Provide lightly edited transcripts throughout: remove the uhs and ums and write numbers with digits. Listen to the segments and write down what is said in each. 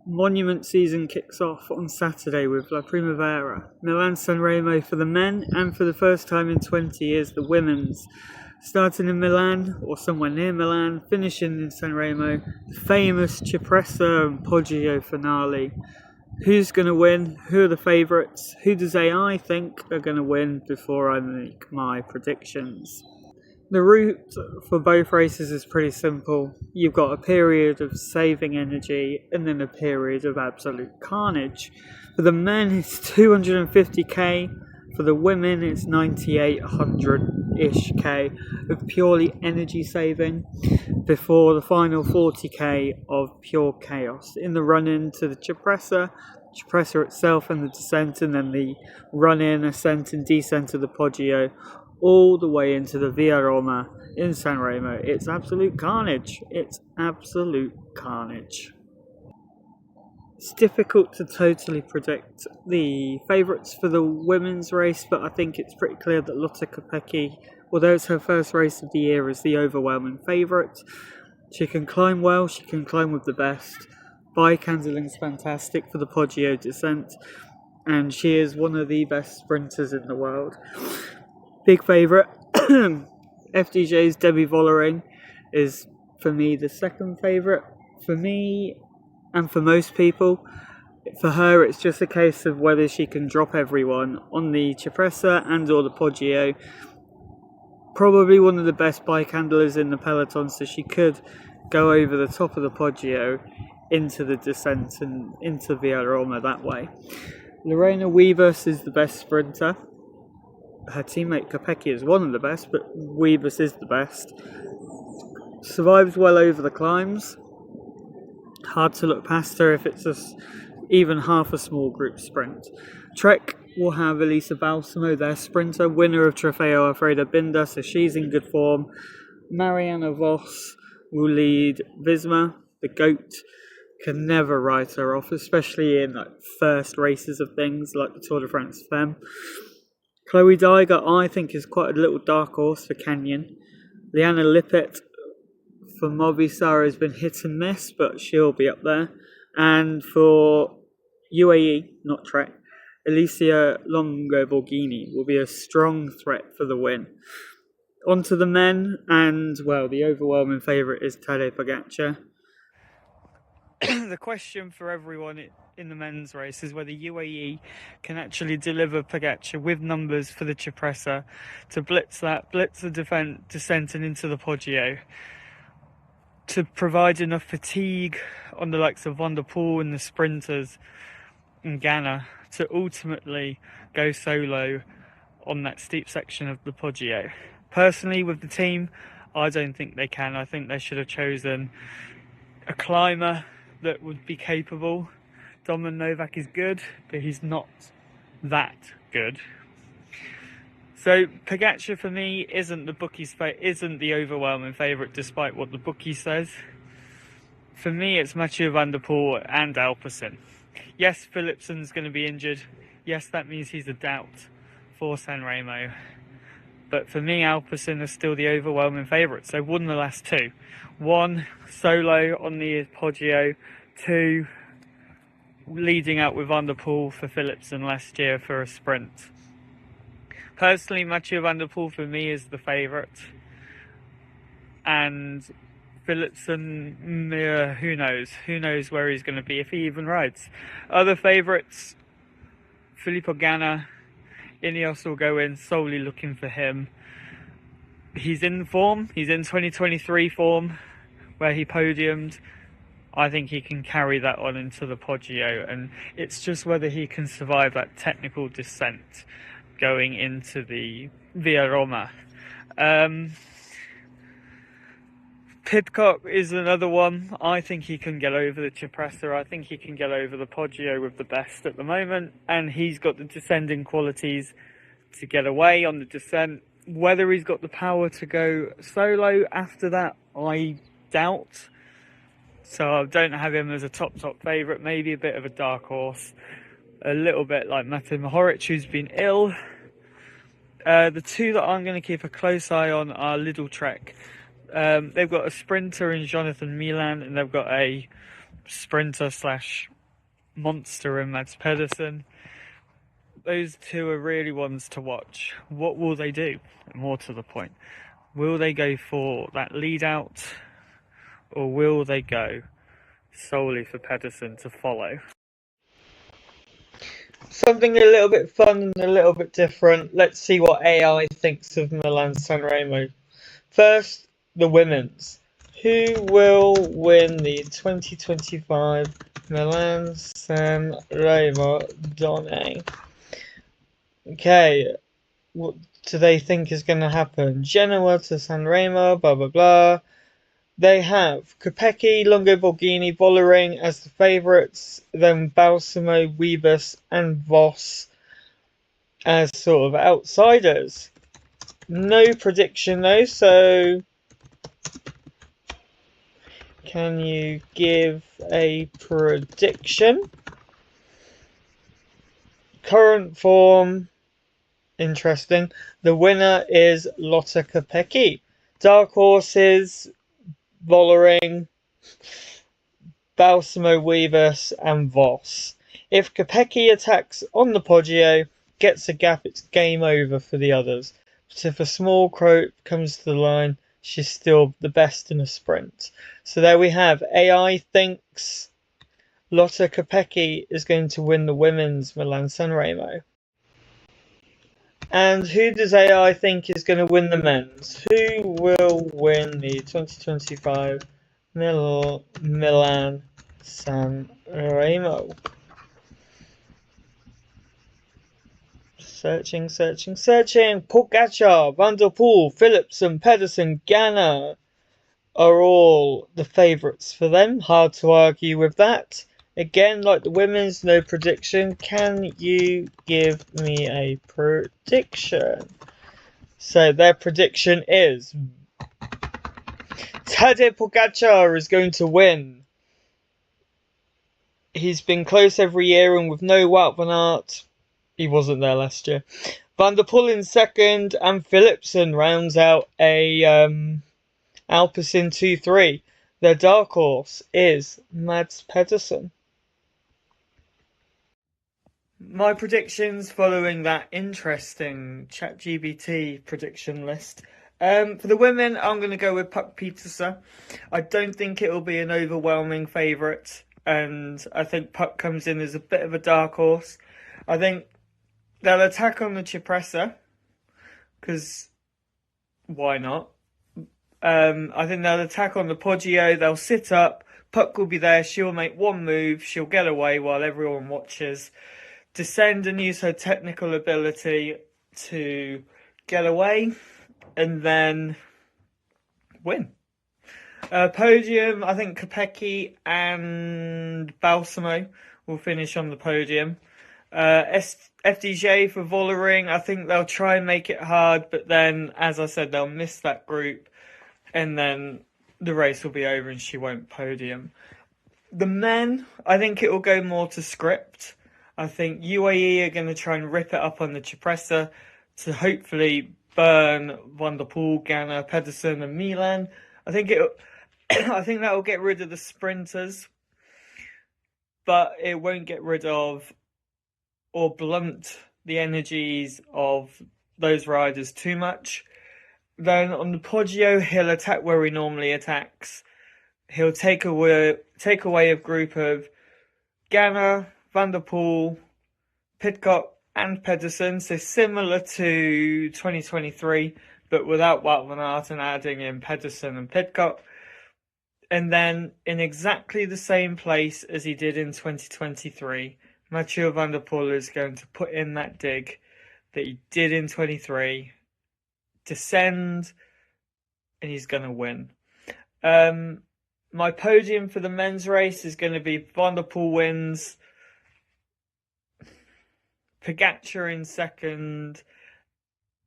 Monument season kicks off on Saturday with La Primavera, Milan-San Remo for the men, and for the first time in 20 years the women's. Starting in Milan, or somewhere near Milan, finishing in San Remo, the famous Cipressa and Poggio finale. Who's going to win? Who are the favourites? Who does AI think are going to win before I make my predictions? The route for both races is pretty simple. You've got a period of saving energy and then a period of absolute carnage. For the men it's 250k, for the women it's 9800-ish k of purely energy saving before the final 40k of pure chaos in the run-in to the Cipressa itself and the descent, and then the run-in, ascent and descent of the Poggio, all the way into the Via Roma in San Remo. It's absolute carnage. It's absolute carnage. It's difficult to totally predict the favourites for the women's race, but I think it's pretty clear that Lotte Kopecky, although it's her first race of the year, is the overwhelming favourite. She can climb well, she can climb with the best. Bike handling's fantastic for the Poggio descent, and she is one of the best sprinters in the world. Big favourite, FDJ's Debbie Vollering is, for me, the second favourite. For me, and for most people, for her it's just a case of whether she can drop everyone on the Cipressa and or the Poggio. Probably one of the best bike handlers in the peloton, so she could go over the top of the Poggio into the descent and into Via Roma that way. Lorena Wiebes is the best sprinter. Her teammate Kopecky is one of the best, but Wiebes is the best. Survives well over the climbs. Hard to look past her if it's even half a small group sprint. Trek will have Elisa Balsamo, their sprinter, winner of Trofeo Alfredo Binda, so she's in good form. Marianne Vos will lead Visma, the GOAT. Can never write her off, especially in first races of things like the Tour de France Femme. Chloe Daiger, I think, is quite a little dark horse for Canyon. Liana Lippert for Movistar has been hit and miss, but she'll be up there. And for UAE, not Trek, Alicia Longo-Borghini will be a strong threat for the win. On to the men, and, well, the overwhelming favourite is Tadej Pogačar. The question for everyone in the men's race is whether UAE can actually deliver Pogačar with numbers for the Cipressa to blitz the descent and into the Poggio, to provide enough fatigue on the likes of Van der Poel and the sprinters and Ganna to ultimately go solo on that steep section of the Poggio. Personally, with the team, I don't think they can. I think they should have chosen a climber that would be capable. Domen Novak is good, but he's not that good. So Pogačar for me isn't the overwhelming favourite, despite what the bookie says. For me, it's Mathieu van der Poel and Alpecin. Yes, Philipsen's going to be injured. Yes, that means he's a doubt for San Remo. But for me, Alpecin is still the overwhelming favourite. So won the last two. One, solo on the Poggio. Two, leading out with Van der Poel for Philipsen last year for a sprint. Personally, Mathieu van der Poel for me is the favourite. And Philipsen, who knows? Who knows where he's going to be if he even rides. Other favourites, Filippo Ganna. Ineos will go in solely looking for him. He's in form. He's in 2023 form, where he podiumed. I think he can carry that on into the Poggio, and it's just whether he can survive that technical descent going into the Via Roma. Pidcock is another one. I think he can get over the Cipressa. I think he can get over the Poggio with the best at the moment, and he's got the descending qualities to get away on the descent. Whether he's got the power to go solo after that, I doubt. So I don't have him as a top favourite. Maybe a bit of a dark horse, a little bit like Matej Mohoric, who's been ill. The two that I'm going to keep a close eye on are Lidl Trek. They've got a sprinter in Jonathan Milan, and they've got a sprinter slash monster in Mads Pedersen. Those two are really ones to watch. What will they do? More to the point, will they go for that lead out, or will they go solely for Pedersen to follow? Something a little bit fun and a little bit different. Let's see what AI thinks of Milan-San Remo. First, the women's. Who will win the 2025 Milan-San Remo Donne? Okay, what do they think is going to happen? Genoa to San Remo, blah blah blah. They have Kopecky, Longo Borghini, Vollering as the favourites, then Balsamo, Wiebes and Voss as sort of outsiders. No prediction though, so can you give a prediction? Current form, interesting. The winner is Lotte Kopecky. Dark horses, Vollering, Balsamo, Wiebes and Voss. If Kopecky attacks on the Poggio, gets a gap, it's game over for the others. But if a small crow comes to the line, she's still the best in a sprint. So there we have. AI thinks Lotte Kopecky is going to win the women's Milan-San Remo. And who does AI think is going to win the men's? Who will win the 2025 Milan-San Remo? Searching. Pogacar, Van der Poel, Philipsen, Pedersen, Ganna are all the favourites for them. Hard to argue with that. Again, like the women's, no prediction. Can you give me a prediction? So their prediction is Tadej Pogacar is going to win. He's been close every year, and with no Wout van Aert, he wasn't there last year. Van der Poel in second, and Philipsen rounds out a Alpecin 2-3. Their dark horse is Mads Pedersen. My predictions following that interesting ChatGPT prediction list. For the women, I'm going to go with Puck Pieterse. I don't think it will be an overwhelming favourite, and I think Puck comes in as a bit of a dark horse. I think they'll attack on the Cipressa, because why not? I think they'll attack on the Poggio, they'll sit up, Puck will be there, she'll make one move, she'll get away while everyone watches, descend and use her technical ability to get away, and then win. Podium, I think Kopecky and Balsamo will finish on the podium. FDJ for Vollering, I think they'll try and make it hard, but then, as I said, they'll miss that group, and then the race will be over and she won't podium. The men, I think it will go more to script. I think UAE are going to try and rip it up on the Cipressa to hopefully burn Van der Poel, Ganna, Pedersen and Milan. I think that will get rid of the sprinters, but it won't get rid of or blunt the energies of those riders too much. Then on the Poggio, he'll attack where he normally attacks. He'll take away a group of Ganna, Van der Poel, Pidcock and Pedersen, so similar to 2023, but without Wout van Aert and adding in Pedersen and Pidcock. And then in exactly the same place as he did in 2023, Mathieu van der Poel is going to put in that dig that he did in 23, descend, and he's going to win. My podium for the men's race is going to be Van der Poel wins, Pogacar in second,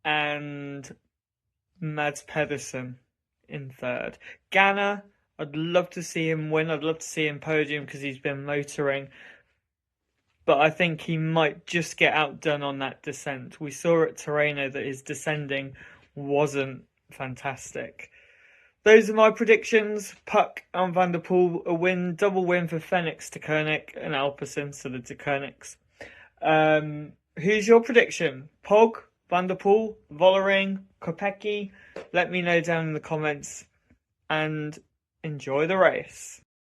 and Mads Pedersen in third. Ganna, I'd love to see him win. I'd love to see him podium because he's been motoring. But I think he might just get outdone on that descent. We saw at Tirreno that his descending wasn't fantastic. those are my predictions. Puck and Van der Poel a win, double win for Phoenix to Koenig and Alpecin, so the De Koenigs. Who's your prediction? Pog, Van der Poel, Vollering, Kopecky? Let me know down in the comments and enjoy the race.